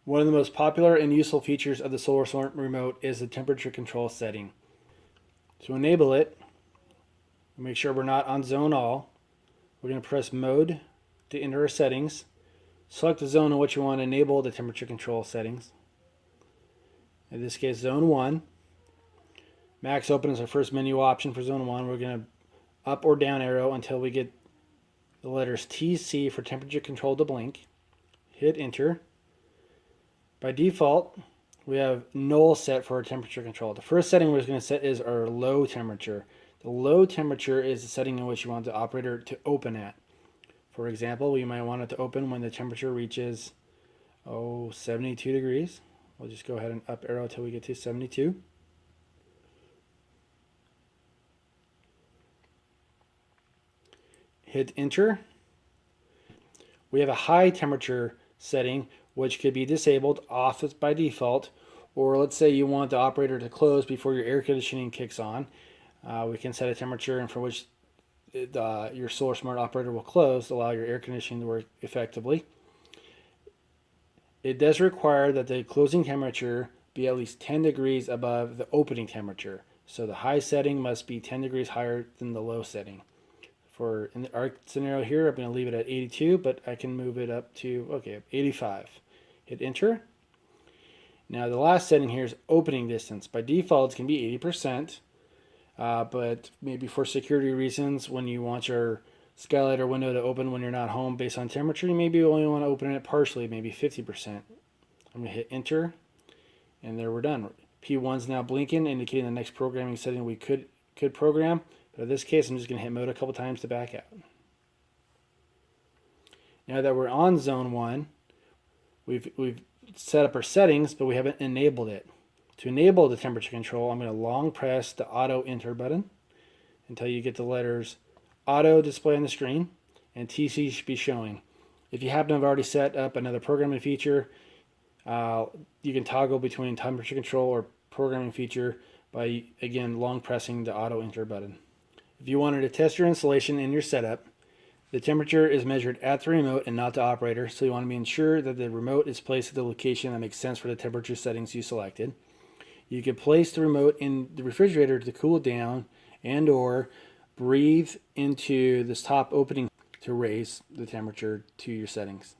One of the most popular and useful features of the Solar Smart Remote is the temperature control setting. To enable it, make sure we're not on zone all. We're going to press mode to enter our settings. Select the zone in which you want to enable the temperature control settings. In this case, zone 1. Max open is our first menu option for zone 1. We're going to up or down arrow until we get the letters TC for temperature control to blink. Hit enter. By default, we have null set for our temperature control. The first setting we're going to set is our low temperature. The low temperature is the setting in which you want the operator to open at. For example, we might want it to open when the temperature reaches 72 degrees. We'll just go ahead and up arrow until we get to 72. Hit enter. We have a high temperature setting which could be disabled off by default, or let's say you want the operator to close before your air conditioning kicks on. We can set a temperature and for which your Solar Smart operator will close to allow your air conditioning to work effectively. It does require that the closing temperature be at least 10 degrees above the opening temperature. So the high setting must be 10 degrees higher than the low setting. In our scenario here, I'm going to leave it at 82, but I can move it up to 85. Hit enter. Now the last setting here is opening distance. By default, it's going to be 80%, but maybe for security reasons, when you want your skylight or window to open when you're not home based on temperature, you maybe only want to open it partially, maybe 50%. I'm going to hit enter, and there we're done. P1 is now blinking, indicating the next programming setting we could program. But in this case, I'm just going to hit mode a couple times to back out. Now that we're on zone 1, we've set up our settings, but we haven't enabled it. To enable the temperature control, I'm going to long press the auto enter button until you get the letters auto display on the screen, and TC should be showing. If you happen to have already set up another programming feature, you can toggle between temperature control or programming feature by, again, long pressing the auto enter button. If you wanted to test your installation and your setup, the temperature is measured at the remote and not the operator, so you want to be sure that the remote is placed at the location that makes sense for the temperature settings you selected. You can place the remote in the refrigerator to cool it down and or breathe into this top opening to raise the temperature to your settings.